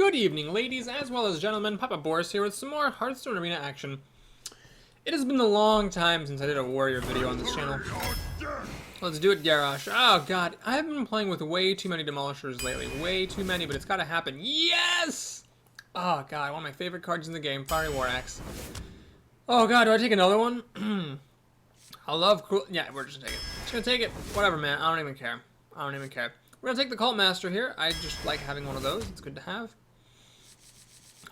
Good evening, ladies as well as gentlemen. Papa Boris here with some more Hearthstone Arena action. It has been a long time since I did a warrior video on this channel. Let's do it, Garrosh. Oh god, I've been playing with way too many demolishers lately. Way too many, but it's gotta happen. Yes! Oh god, one of my favorite cards in the game, Fiery War Axe. Oh god, do I take another one? I love cool. Yeah, we're just gonna take it. Just gonna take it. Whatever, man. I don't even care. I don't even care. We're gonna take the Cult Master here. I just like having one of those. It's good to have.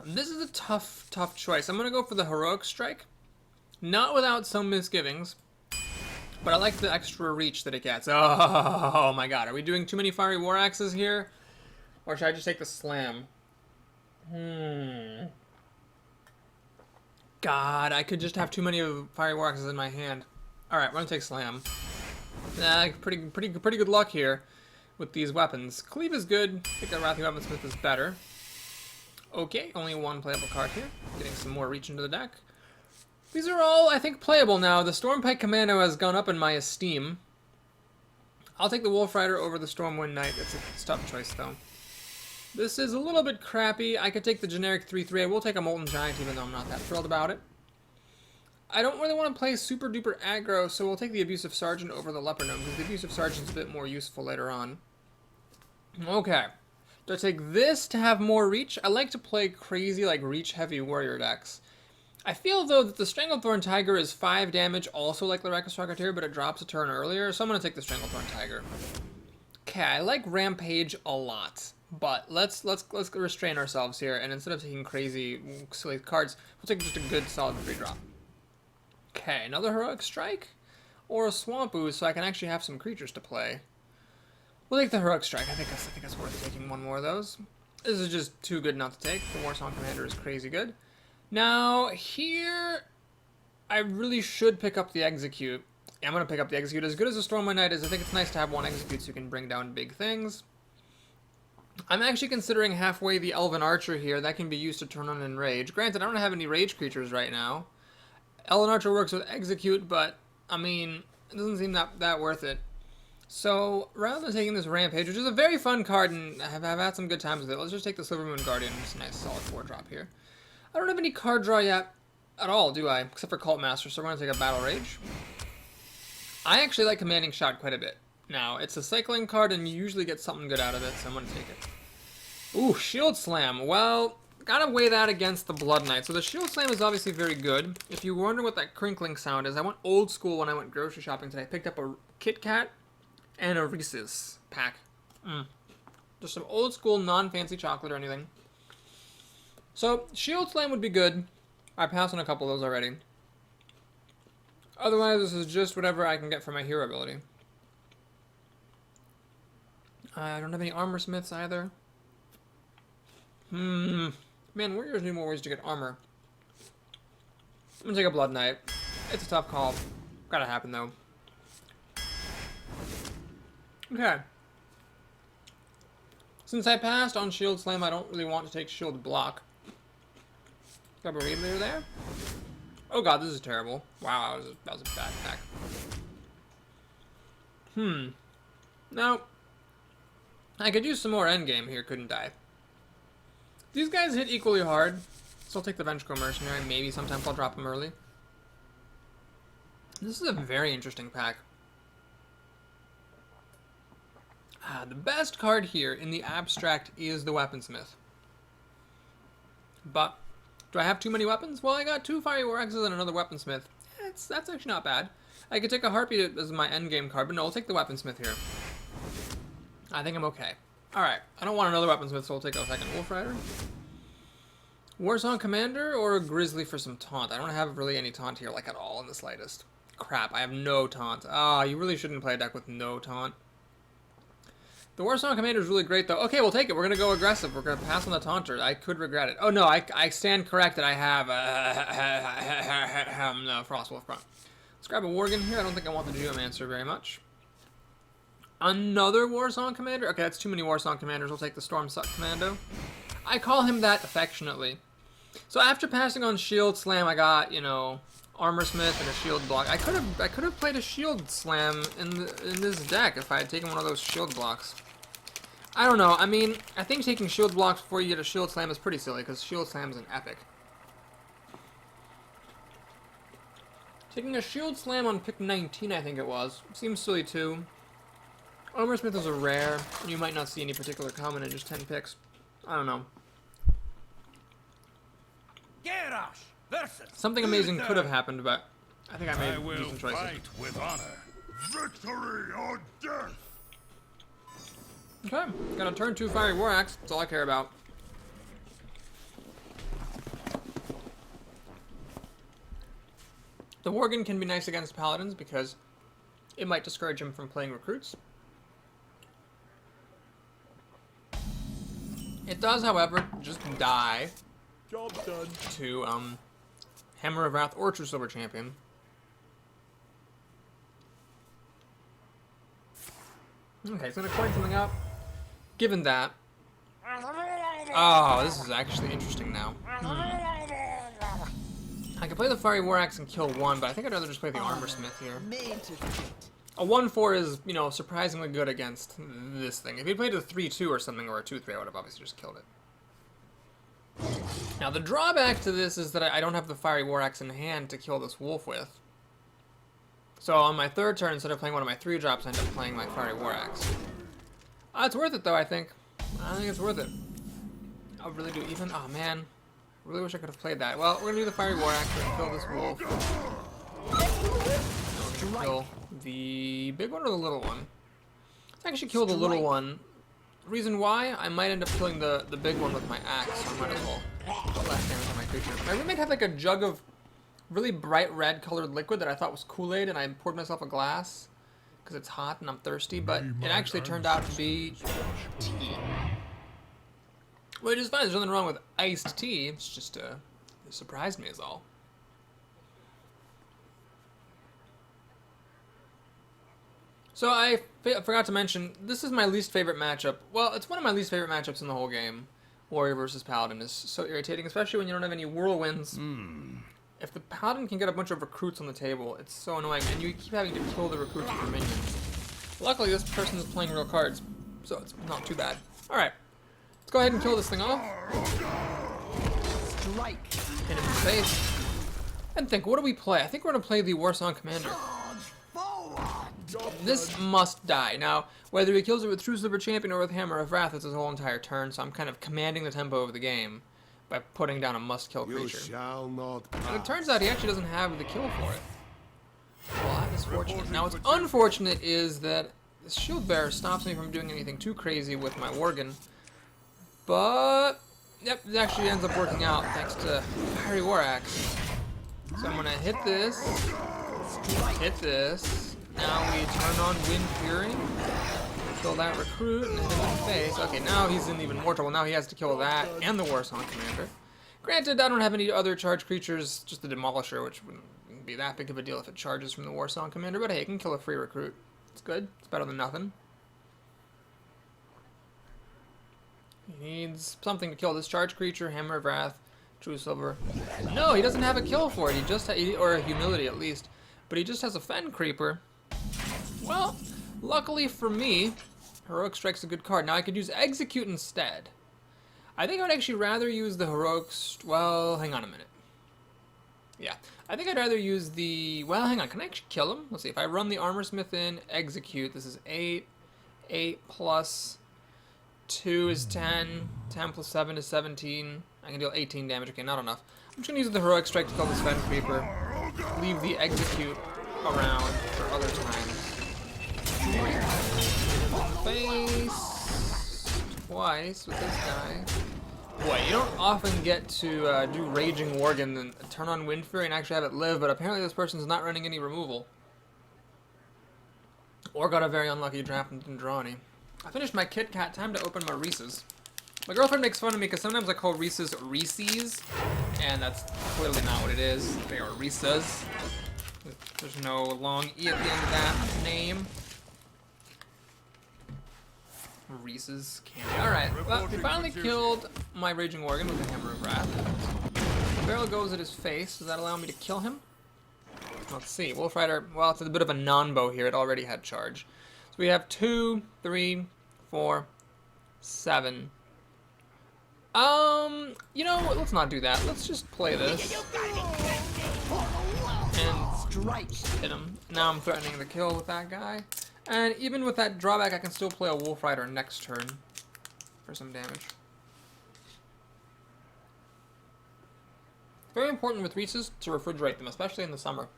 This is a tough choice. I'm gonna go for the Heroic Strike. Not without some misgivings. But I like the extra reach that it gets. Oh my god. Are we doing too many Fiery War Axes here? Or should I just take the Slam? God, I could just have too many of Fiery War Axes in my hand. Alright, we're gonna take Slam. Pretty good luck here with these weapons. Cleave is good. I think that Wrathy Weaponsmith is better. Okay, only one playable card here. Getting some more reach into the deck. These are all, I think, playable now. The Stormpike Commando has gone up in my esteem. I'll take the Wolf Rider over the Stormwind Knight. It's a tough choice, though. This is a little bit crappy. I could take the generic 3/3. I will take a Molten Giant, even though I'm not that thrilled about it. I don't really want to play super duper aggro, so we'll take the Abusive Sergeant over the Leper Gnome, because the Abusive Sergeant's a bit more useful later on. Okay. Do I take this to have more reach? I like to play crazy, like, reach-heavy warrior decks. I feel, though, that the Stranglethorn Tiger is 5 damage, also like the Reckless Rocketeer, but it drops a turn earlier, so I'm going to take the Stranglethorn Tiger. Okay, I like Rampage a lot, but let's restrain ourselves here, and instead of taking crazy, silly cards, we'll take just a good, solid free drop. Okay, another Heroic Strike? Or a Swamp Ooze, so I can actually have some creatures to play. We'll take the Heroic Strike. I think that's worth taking one more of those. This is just too good not to take. The Warsong Commander is crazy good. Now, here, I really should pick up the Execute. Yeah, I'm going to pick up the Execute. As good as the Stormwind Knight is, I think it's nice to have one Execute so you can bring down big things. I'm actually considering halfway the Elven Archer here. That can be used to turn on Enrage. Granted, I don't have any Rage creatures right now. Elven Archer works with Execute, but, I mean, it doesn't seem that worth it. So, rather than taking this Rampage, which is a very fun card, and I've had some good times with it, let's just take the Silvermoon Guardian. It's a nice solid 4-drop here. I don't have any card draw yet at all, do I? Except for Cult Master, so we're going to take a Battle Rage. I actually like Commanding Shout quite a bit. Now, it's a cycling card, and you usually get something good out of it, so I'm going to take it. Ooh, Shield Slam. Well, gotta weigh that against the Blood Knight. So the Shield Slam is obviously very good. If you wonder what that crinkling sound is, I went old school when I went grocery shopping today. I picked up a Kit Kat and a Reese's pack. Just some old school, non-fancy chocolate or anything. So, Shield Slam would be good. I passed on a couple of those already. Otherwise, this is just whatever I can get for my hero ability. I don't have any Armor Smiths either. Man, Warriors need more ways to get armor. I'm gonna take a Blood Knight. It's a tough call. Gotta happen, though. Okay. Since I passed on Shield Slam, I don't really want to take Shield Block. Grab a Reader there. Oh god, this is terrible. Wow, that was a bad pack. Now, I could use some more endgame here, couldn't I? These guys hit equally hard, so I'll take the Vengeful Mercenary. Maybe sometimes I'll drop them early. This is a very interesting pack. The best card here in the abstract is the Weaponsmith. But, do I have too many weapons? Well, I got 2 Fiery War Axes and another Weaponsmith. That's actually not bad. I could take a Harpy as my endgame card, but no, I'll take the Weaponsmith here. I think I'm okay. Alright, I don't want another Weaponsmith, so I'll take a second Wolf Rider. Warsong Commander or a Grizzly for some taunt? I don't have really any taunt here, like at all in the slightest. Crap, I have no taunt. Ah, you really shouldn't play a deck with no taunt. The Warsong Commander is really great, though. Okay, we'll take it. We're going to go aggressive. We're going to pass on the Taunter. I could regret it. Oh, no, I stand corrected. I have no, Frostwolf Front. Let's grab a Worgen here. I don't think I want the Geomancer very much. Another Warsong Commander? Okay, that's too many Warsong Commanders. We'll take the Stormsuck Commando. I call him that affectionately. So after passing on Shield Slam, I got, you know, Armor Smith and a Shield Block. I could have played a Shield Slam in this deck if I had taken one of those Shield Blocks. I don't know. I mean, I think taking shield blocks before you get a shield slam is pretty silly, because shield slam is an epic. Taking a shield slam on pick 19, I think it was, seems silly too. Armor Smith is a rare. You might not see any particular common in just 10 picks. I don't know. Something amazing could have happened, but I think I made decent choices. Fight with honor. Victory or death. Okay, got a turn 2 Fiery War Axe. That's all I care about. The Worgen can be nice against Paladins because it might discourage him from playing recruits. It does, however, just die. Job done. To Hammer of Wrath or True Silver Champion. Okay, so I'm gonna coin something up. Given that. Oh, this is actually interesting now. I could play the Fiery War Axe and kill one, but I think I'd rather just play the Armor Smith here. A 1-4 is, you know, surprisingly good against this thing. If he played a 3-2 or something, or a 2-3, I would have obviously just killed it. Now, the drawback to this is that I don't have the Fiery War Axe in hand to kill this wolf with. So on my third turn, instead of playing one of my 3-drops, I end up playing my Fiery War Axe. It's worth it, though, I think. I think it's worth it. I really do. Even, oh man. I really wish I could have played that. Well, we're going to do the Fiery War Axe and kill this wolf. Now we're going to kill the big one or the little one? Let's actually kill the little one. Reason why? I might end up killing the big one with my axe, so I might as well put less damage on my creature. My roommate had like a jug of really bright red colored liquid that I thought was Kool-Aid, and I poured myself a glass because it's hot and I'm thirsty, but it actually turned out to be tea. Which is fine, there's nothing wrong with iced tea, it's just, it surprised me is all. So I forgot to mention, this is my least favorite matchup. Well, it's one of my least favorite matchups in the whole game. Warrior versus Paladin is so irritating, especially when you don't have any whirlwinds. If the Paladin can get a bunch of recruits on the table, it's so annoying, and you keep having to kill the recruits with your minions. Luckily, this person is playing real cards, so it's not too bad. Alright, let's go ahead and kill this thing off. Strike. Hit him in the face. And think, what do we play? I think we're going to play the Warsong Commander. This must die. Now, whether he kills it with True Silver Champion or with Hammer of Wrath, it's his whole entire turn, so I'm kind of commanding the tempo of the game by putting down a must-kill creature. And it turns out he actually doesn't have the kill for it. Well, that is fortunate. Now, what's unfortunate is that this Shield Bearer stops me from doing anything too crazy with my Worgen. But, yep, it actually ends up working out thanks to Fiery War Axe. So I'm going to hit this, hit this. Now we turn on Wind Fury, kill that recruit, and hit him in the face. Okay, now he's in even more trouble. Now he has to kill that and the Warsong Commander. Granted, I don't have any other charge creatures, just the Demolisher, which wouldn't be that big of a deal if it charges from the Warsong Commander, but hey, it can kill a free recruit. It's good. It's better than nothing. He needs something to kill this charge creature, Hammer of Wrath, True Silver. No, he doesn't have a kill for it. He just or a Humility at least, but he just has a Fen Creeper. Well, luckily for me, Heroic Strike's a good card. Now I could use Execute instead. I think I would actually rather use the Heroic... Well, hang on a minute. Yeah, I think I'd rather use the... Well, hang on. Can I actually kill him? Let's see. If I run the Armor Smith in, Execute, this is 8. 8 plus 2 is 10. 10 plus 7 is 17. I can deal 18 damage. Okay, not enough. I'm just going to use the Heroic Strike to kill this Fen Creeper. Leave the Execute around for other times. Face twice with this guy. Boy, you don't often get to do Raging Worgen and turn on Wind Fury and actually have it live, but apparently this person's not running any removal. Or got a very unlucky draft and didn't draw any. I finished my Kit Kat. Time to open my Reese's. My girlfriend makes fun of me because sometimes I call Reese's Reese's, and that's clearly not what it is. They are Reese's. There's no long E at the end of that name. Reese's Candy. Alright, well, we finally killed my Raging Worgen with the Hammer of Wrath. The barrel goes at his face. Does that allow me to kill him? Let's see. Wolf Rider, well, it's a bit of a non-bow here. It already had charge. So we have 2, 3, 4, 7. You know what? Let's not do that. Let's just play this. And just hit him. Now I'm threatening the kill with that guy. And even with that drawback, I can still play a Wolf Rider next turn for some damage. Very important with Reese's to refrigerate them, especially in the summer.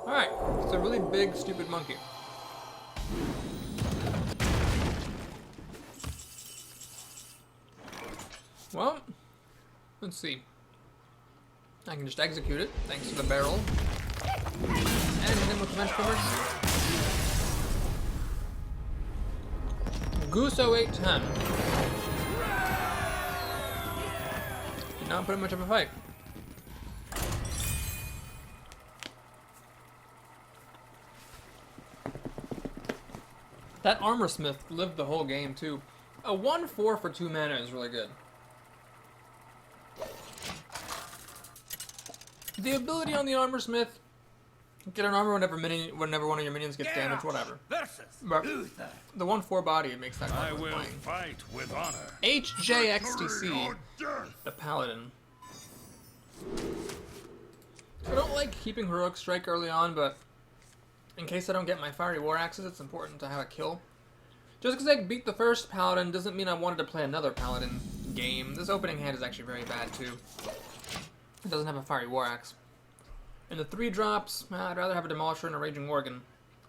Alright, it's a really big, stupid monkey. Well, let's see. I can just execute it, thanks to the barrel. And hit him with the bench cover. Goose 0810. Did not put in much of a fight. That Armor Smith lived the whole game too. A 1/4 for 2 mana is really good. The ability on the Armor Smith, get an armor whenever one of your minions gets damaged, whatever. But the 1/4 body makes that I worth will playing. fight with honor. HJXTC, the Paladin. I don't like keeping Heroic Strike early on, but in case I don't get my Fiery War Axes, it's important to have a kill. Just because I beat the first Paladin doesn't mean I wanted to play another Paladin game. This opening hand is actually very bad too. It doesn't have a Fiery War Axe. And the 3 drops, I'd rather have a Demolisher and a Raging Worgen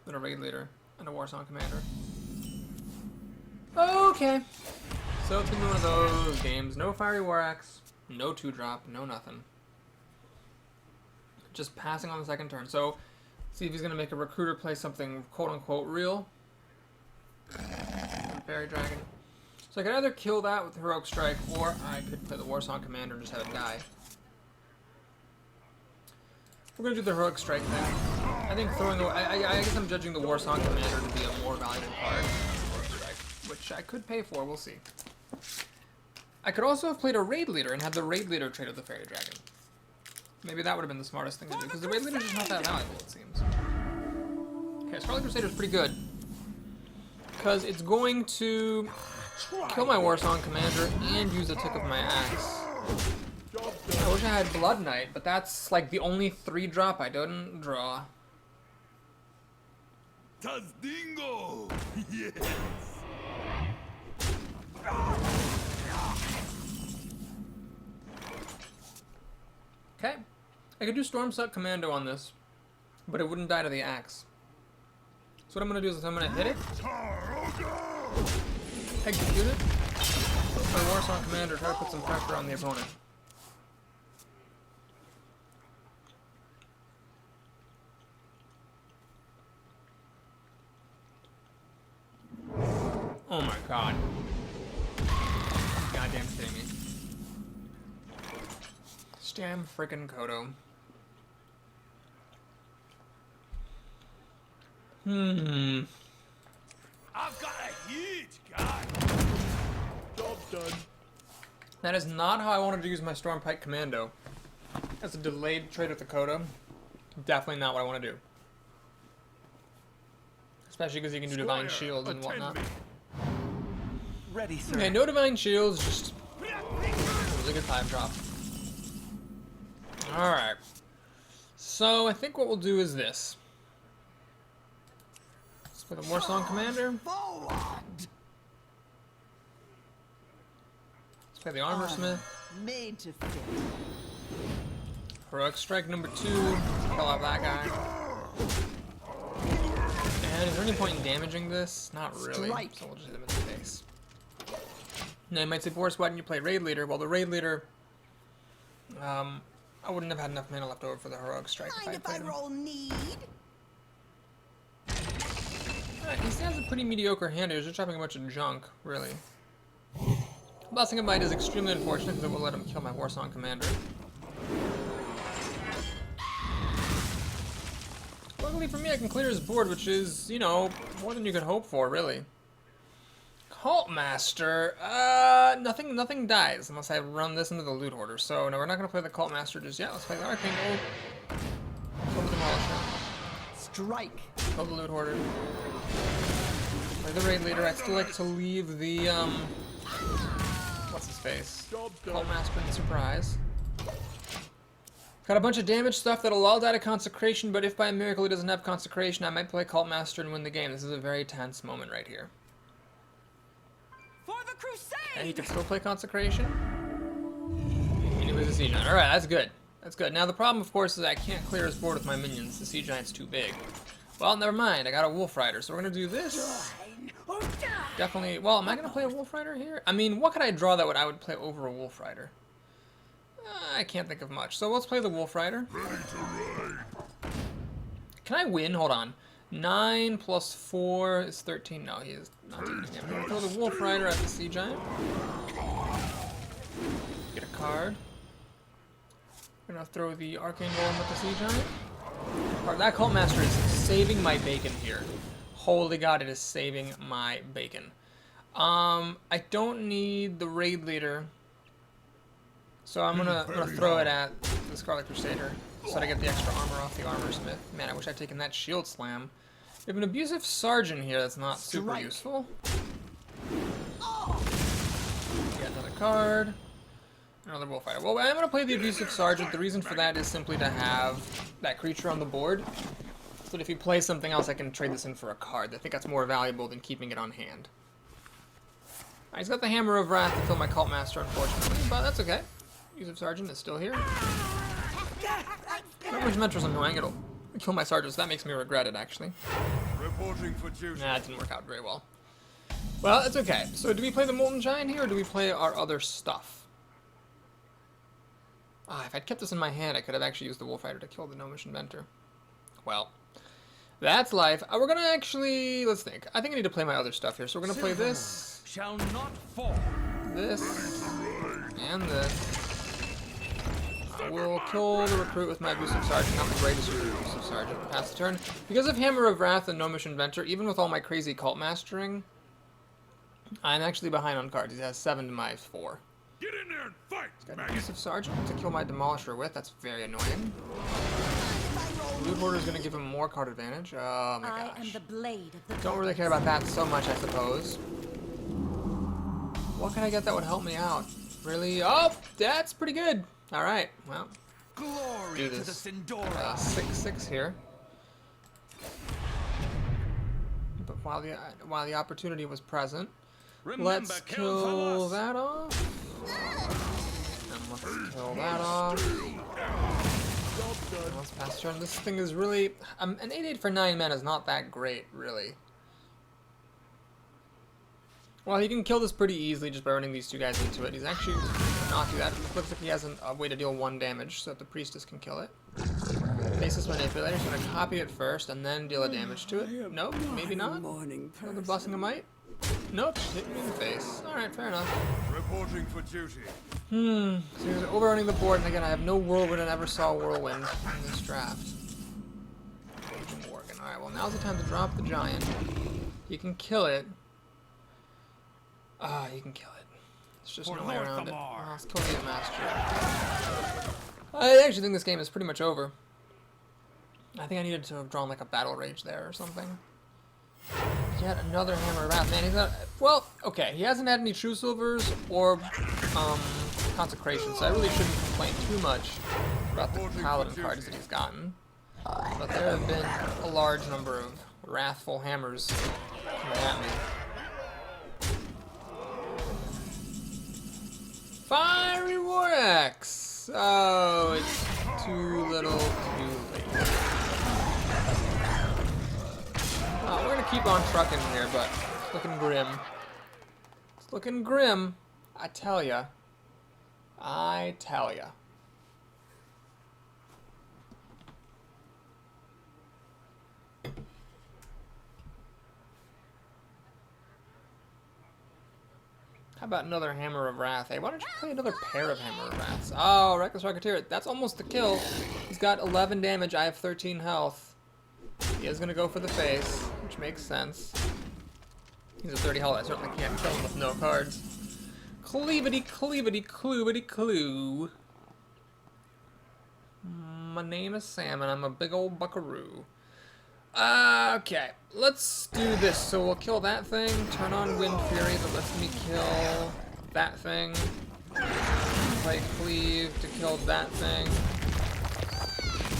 than a Raid Leader and a Warsong Commander. Okay. So it's been one of those games. No Fiery War Axe, no 2-drop, no nothing. Just passing on the second turn. So, see if he's going to make a Recruiter play something quote-unquote real. Fairy Dragon. So I could either kill that with Heroic Strike, or I could play the Warsong Commander and just have it die. We're going to do the Heroic Strike thing. I think throwing away... I guess I'm judging the Warsong Commander to be a more valuable card than Heroic Strike, which I could pay for, we'll see. I could also have played a Raid Leader and had the Raid Leader trade with the Fairy Dragon. Maybe that would have been the smartest thing to do, because the Raid Leader is just not that valuable, it seems. Okay, Scarlet Crusader is pretty good. Because it's going to kill my Warsong Commander and use a tick of my axe. I wish I had Blood Knight, but that's like the only 3-drop I didn't draw. Tazdingo! Yes! Okay. I could do Stormsuck Commando on this, but it wouldn't die to the axe. So what I'm going to do is I'm going to hit it, execute it, put my Warsong Commander, try to put some pressure on the opponent. Oh my god. Goddamn kidding me. Stam frickin' Kodo. I've got a huge guy. Job done. That is not how I wanted to use my Stormpike Commando. As a delayed trade with the Kodo. Definitely not what I want to do. Especially because you can do Divine Shields and whatnot. Ready, sir. Okay, no Divine Shields, just a really good 5-drop. Alright. So I think what we'll do is this. Let's put a Warsong Commander. Let's play the Armor Smith. Made to fit. Heroic Strike number 2. Kill out that guy. And is there any point in damaging this? Not really. So we'll just hit him in the face. Now you might say, Boris, why didn't you play Raid Leader? Well, the Raid Leader, I wouldn't have had enough mana left over for the Heroic Strike if I had played him. roll need? He still has a pretty mediocre hand. He was just chopping a bunch of junk, really. Blessing of Might is extremely unfortunate because it will let him kill my Warsong Commander. Luckily for me, I can clear his board, which is, you know, more than you could hope for, really. Cult Master, nothing dies unless I run this into the Loot Hoarder. So no, we're not gonna play the Cult Master just yet. Let's play the Arcane Gold. Kill the Demolisher. Strike. Kill the Loot Hoarder. Play the Raid Leader. I'd still like to leave the what's his face? Cult Master in surprise. Got a bunch of damage stuff that'll all die to Consecration, but if by a miracle he doesn't have Consecration, I might play Cult Master and win the game. This is a very tense moment right here. For the crusade! And he can still play Consecration. And he was a Sea Giant. Alright, that's good. That's good. Now the problem, of course, is I can't clear his board with my minions. The Sea Giant's too big. Well, never mind. I got a Wolf Rider, so we're going to do this. Definitely. Well, am I going to play a Wolf Rider here? I mean, what could I draw that I would play over a Wolf Rider? I can't think of much. So let's play the Wolf Rider. Can I win? Hold on. 9 plus 4 is 13. No, he is not taking damage. I'm going to throw the Wolf Rider at the Sea Giant. Get a card. I'm going to throw the Arcane Golem at the Sea Giant. That Cult Master is saving my bacon here. Holy God, it is saving my bacon. I don't need the Raid Leader. So I'm gonna throw it at the Scarlet Crusader so that I get the extra armor off the Armor Smith. Man, I wish I'd taken that Shield Slam. We have an Abusive Sergeant here that's not super useful. Get another card. Another Wolf Rider. Well, I'm gonna play the Abusive Sergeant. The reason for that is simply to have that creature on the board. So that if you play something else, I can trade this in for a card. I think that's more valuable than keeping it on hand. Alright, he's got the Hammer of Wrath to kill my Cult Master, unfortunately, but that's okay. Abusive Sergeant is still here. Much Mentor's annoying. It'll kill my sergeants. That makes me regret it, actually. Reporting for duty. Nah, it didn't work out very well. Well, it's okay. So do we play the Molten Giant here, or do we play our other stuff? If I'd kept this in my hand, I could have actually used the Wolf Rider to kill the Gnomish Inventor. Well, that's life. We're gonna actually, let's think. I think I need to play my other stuff here. So we're gonna play this. Shall not fall. This. And this. We'll kill the Recruit with my Abusive Sergeant, not the greatest Abusive Sergeant. Pass the turn. Because of Hammer of Wrath and Gnomish Inventor, even with all my crazy Cult Mastering, I'm actually behind on cards. He has 7 to my 4. Get in there and fight. He's got an Abusive Sergeant to kill my Demolisher with. That's very annoying. Loot Hoarder is going to give him more card advantage. Oh my gosh. I am the blade of the Don't really care about that so much, I suppose. What can I get that would help me out? Really? Oh, that's pretty good. All right, well, Glory do to the this. Sindora. 6/6 here. But while the opportunity was present, let's kill that off. And let's kill that off. And let's pass turn. This thing is really an 8/8 for 9 mana is not that great, really. Well, he can kill this pretty easily just by running these two guys into it. He's actually not do that. It looks like he has a way to deal 1 damage so that the Priestess can kill it. Faceless Manipulator, he's going to copy it first and then deal a damage to it. Nope, maybe not. Another Blessing of Might? Nope, hit me in the face. Alright, fair enough. Reporting for duty. So he's overrunning the board, and again, I have no Whirlwind and never saw Whirlwind in this draft. Morgan. Alright, well, now's the time to drop the Giant. You can kill it. You can kill it. There's just no way around it. Well, let's kill the Master. I actually think this game is pretty much over. I think I needed to have drawn like a Battle Rage there or something. Yet another Hammer of Wrath. Man, he's not... Well, okay, he hasn't had any True Silvers or Consecration, so I really shouldn't complain too much about the Paladin cards that he's gotten. But there have been a large number of Wrathful Hammers coming at me. Fiery War Axe! Oh, it's too little, too late. We're gonna keep on trucking here, but it's looking grim. It's looking grim, I tell ya. I tell ya. How about another Hammer of Wrath? Hey, why don't you play another pair of Hammer of Wraths? Oh, Reckless Rocketeer. That's almost the kill. He's got 11 damage. I have 13 health. He is going to go for the face, which makes sense. He's a 30 hull. I certainly can't kill him with no cards. Cleavity, cleavity, cloobity, clue. My name is Sam, and I'm a big old buckaroo. Okay, let's do this. So we'll kill that thing, turn on Wind Fury that lets me kill that thing. Play Cleave to kill that thing.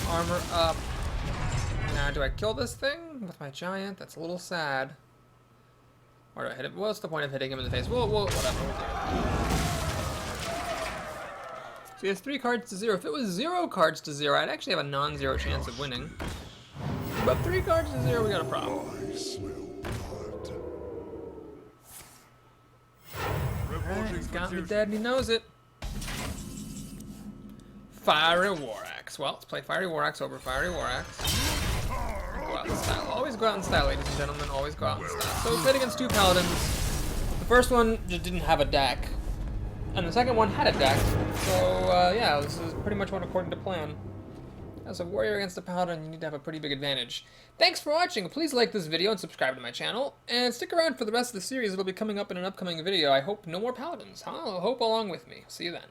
Armor up. Now, do I kill this thing with my giant? That's a little sad. Or do I hit him? What's the point of hitting him in the face? Well, whatever. We'll do it. So he has 3 cards to 0. If it was 0 cards to 0, I'd actually have a non-zero chance of winning. But 3 cards to 0, we got a problem. Alright, he's got me dead and he knows it. Fiery War Axe. Well, let's play Fiery War Axe over Fiery War Axe. Go out in style. Always go out in style, ladies and gentlemen. Always go out in style. So we played against 2 paladins. The first one just didn't have a deck. And the second one had a deck. So, yeah, this is pretty much went according to plan. As a warrior against a paladin, you need to have a pretty big advantage. Thanks for watching. Please like this video and subscribe to my channel. And stick around for the rest of the series. It'll be coming up in an upcoming video. I hope no more paladins. I hope along with me. See you then.